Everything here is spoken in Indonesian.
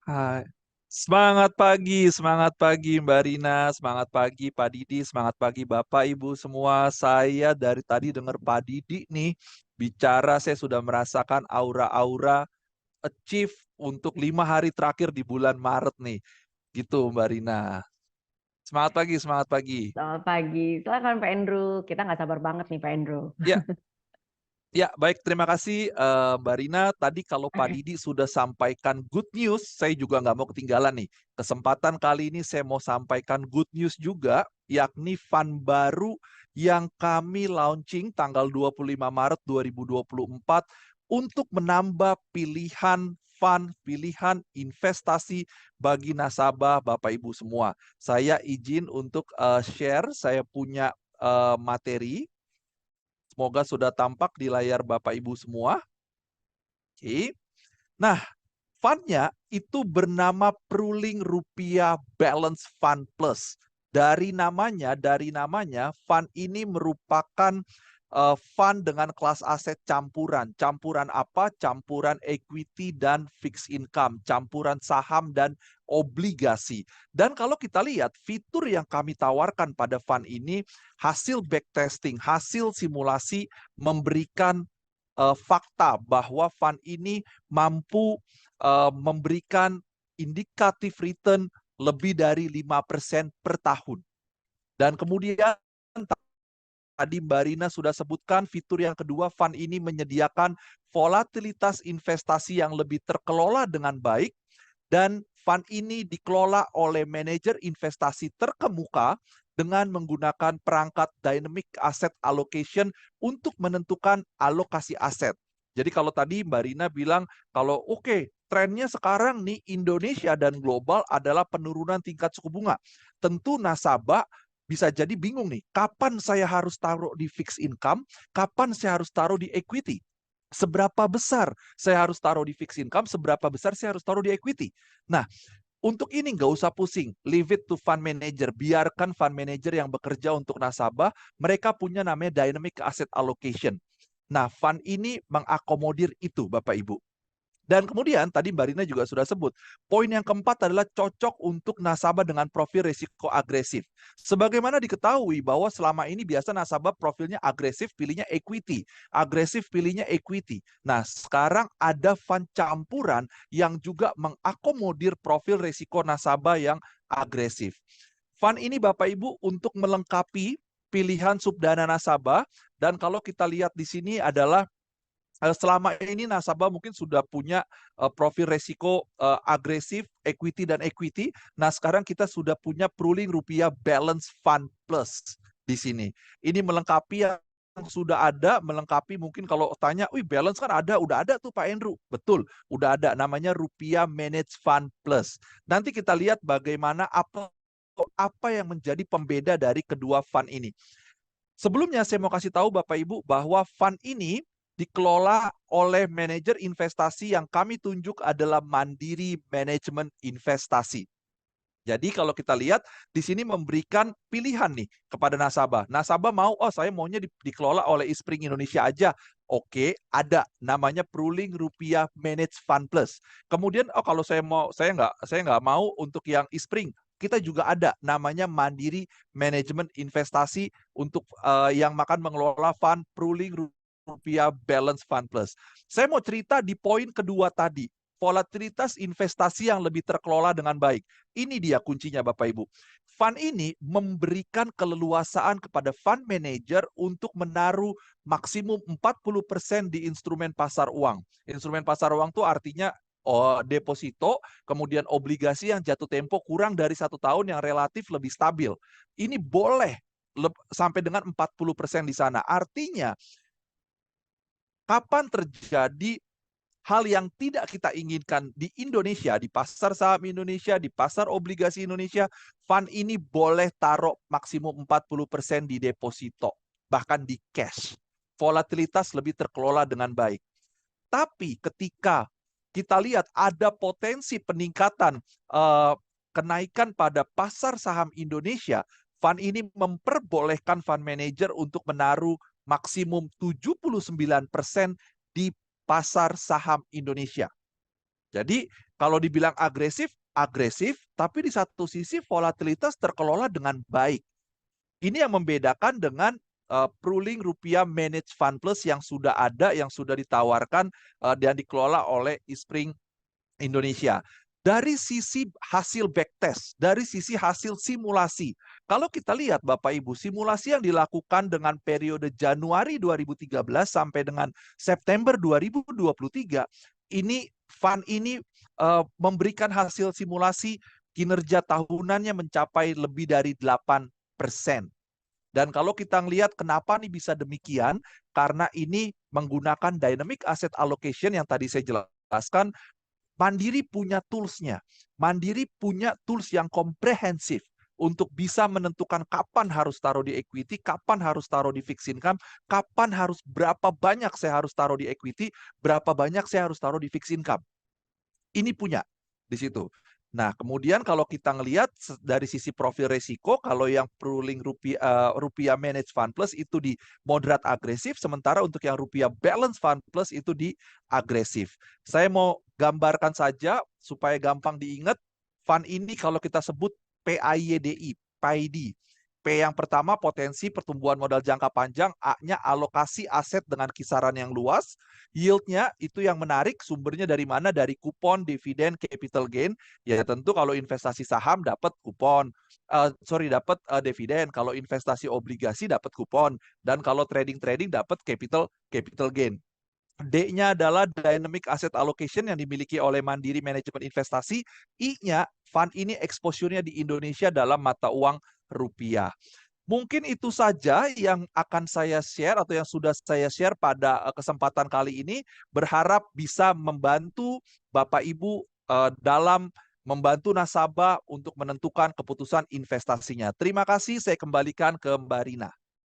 Hai. Semangat pagi Mbak Rina, semangat pagi Pak Didi, semangat pagi Bapak Ibu semua. Saya dari tadi dengar Pak Didi nih bicara, saya sudah merasakan aura-aura achieve untuk 5 hari terakhir di bulan Maret nih. Gitu Mbak Rina. Semangat pagi, semangat pagi. Selamat pagi. Silakan Pak Andrew. Kita nggak sabar banget nih Pak Andrew. Ya, ya, baik. Terima kasih Mbak Rina. Tadi kalau Pak Didi sudah sampaikan good news, saya juga nggak mau ketinggalan nih. Kesempatan kali ini saya mau sampaikan good news juga, yakni fund baru yang kami launching tanggal 25 Maret 2024 untuk menambah pilihan fund, pilihan investasi bagi nasabah Bapak Ibu semua. Saya izin untuk share, saya punya materi. Semoga sudah tampak di layar Bapak Ibu semua. Oke. Nah, fundnya itu bernama Pruling Rupiah Balance Fund Plus. Dari namanya, fund ini merupakan fund dengan kelas aset campuran. Campuran apa? Campuran equity dan fixed income, campuran saham dan obligasi. Dan kalau kita lihat fitur yang kami tawarkan pada fund ini, hasil backtesting, hasil simulasi memberikan fakta bahwa fund ini mampu memberikan indikatif return lebih dari 5% per tahun. Dan kemudian tadi Mbak Rina sudah sebutkan fitur yang kedua, fund ini menyediakan volatilitas investasi yang lebih terkelola dengan baik, dan fund ini dikelola oleh manajer investasi terkemuka dengan menggunakan perangkat dynamic asset allocation untuk menentukan alokasi aset. Jadi kalau tadi Mbak Rina bilang kalau oke, trennya sekarang nih Indonesia dan global adalah penurunan tingkat suku bunga. Tentu nasabah bisa jadi bingung nih, kapan saya harus taruh di fixed income, kapan saya harus taruh di equity. Seberapa besar saya harus taruh di fixed income, seberapa besar saya harus taruh di equity. Nah, untuk ini nggak usah pusing, leave it to fund manager. Biarkan fund manager yang bekerja untuk nasabah, mereka punya namanya dynamic asset allocation. Nah, fund ini mengakomodir itu Bapak Ibu. Dan kemudian tadi Mbak Rina juga sudah sebut, poin yang keempat adalah cocok untuk nasabah dengan profil risiko agresif. Sebagaimana diketahui bahwa selama ini biasa nasabah profilnya agresif, pilihnya equity. Agresif, pilihnya equity. Nah, sekarang ada fund campuran yang juga mengakomodir profil risiko nasabah yang agresif. Fund ini Bapak Ibu untuk melengkapi pilihan subdana nasabah, dan kalau kita lihat di sini adalah selama ini nasabah mungkin sudah punya profil resiko agresif, equity dan equity. Nah, sekarang kita sudah punya Pruling Rupiah Balance Fund Plus di sini. Ini melengkapi yang sudah ada, melengkapi mungkin kalau tanya, wih balance kan ada, udah ada tuh Pak Andrew. Betul, udah ada, namanya Rupiah Managed Fund Plus. Nanti kita lihat bagaimana apa yang menjadi pembeda dari kedua fund ini. Sebelumnya saya mau kasih tahu Bapak Ibu bahwa fund ini dikelola oleh manajer investasi yang kami tunjuk adalah Mandiri Manajemen Investasi. Jadi kalau kita lihat di sini memberikan pilihan nih kepada nasabah. Nasabah mau, oh saya maunya dikelola oleh Ispring Indonesia aja. Oke, ada namanya Pruling Rupiah Managed Fund Plus. Kemudian oh kalau saya nggak mau untuk yang Ispring. Kita juga ada namanya Mandiri Manajemen Investasi untuk yang makan mengelola fund Pruling Rupiah Balance Fund Plus. Saya mau cerita di poin kedua tadi, volatilitas investasi yang lebih terkelola dengan baik. Ini dia kuncinya Bapak Ibu. Fund ini memberikan keleluasaan kepada fund manager untuk menaruh maksimum 40% di instrumen pasar uang. Instrumen pasar uang itu artinya deposito, kemudian obligasi yang jatuh tempo kurang dari 1 tahun yang relatif lebih stabil. Ini boleh sampai dengan 40% di sana. Artinya, kapan terjadi hal yang tidak kita inginkan di Indonesia, di pasar saham Indonesia, di pasar obligasi Indonesia, fund ini boleh taruh maksimum 40% di deposito, bahkan di cash. Volatilitas lebih terkelola dengan baik. Tapi ketika kita lihat ada potensi peningkatan kenaikan pada pasar saham Indonesia, fund ini memperbolehkan fund manager untuk menaruh maksimum 79% di pasar saham Indonesia. Jadi kalau dibilang agresif, agresif, tapi di satu sisi volatilitas terkelola dengan baik. Ini yang membedakan dengan pooling rupiah managed fund plus yang sudah ada, yang sudah ditawarkan dan dikelola oleh Eastspring Indonesia. Dari sisi hasil backtest, dari sisi hasil simulasi. Kalau kita lihat Bapak Ibu, simulasi yang dilakukan dengan periode Januari 2013 sampai dengan September 2023, ini fund ini memberikan hasil simulasi kinerja tahunannya mencapai lebih dari 8%. Dan kalau kita lihat kenapa nih bisa demikian, karena ini menggunakan dynamic asset allocation yang tadi saya jelaskan. Mandiri punya tools-nya. Mandiri punya tools yang komprehensif untuk bisa menentukan kapan harus taruh di equity, kapan harus taruh di fixed income, kapan harus berapa banyak saya harus taruh di equity, berapa banyak saya harus taruh di fixed income. Ini punya di situ. Nah, kemudian kalau kita ngelihat dari sisi profil resiko, kalau yang pooling rupiah managed fund plus itu di moderat agresif, sementara untuk yang rupiah balance fund plus itu di agresif. Saya mau gambarkan saja supaya gampang diingat, fund ini kalau kita sebut PAYDI, PAYD. P yang pertama potensi pertumbuhan modal jangka panjang, A-nya alokasi aset dengan kisaran yang luas, yield-nya itu yang menarik, sumbernya dari mana? Dari kupon, dividen, capital gain. Ya tentu kalau investasi saham dapat kupon, dapat dividen. Kalau investasi obligasi dapat kupon, dan kalau trading dapat capital gain. D-nya adalah dynamic asset allocation yang dimiliki oleh Mandiri Manajemen Investasi. I-nya fund ini exposure-nya di Indonesia dalam mata uang rupiah. Mungkin itu saja yang akan saya share atau yang sudah saya share pada kesempatan kali ini. Berharap bisa membantu Bapak Ibu dalam membantu nasabah untuk menentukan keputusan investasinya. Terima kasih, saya kembalikan ke Mbak Rina.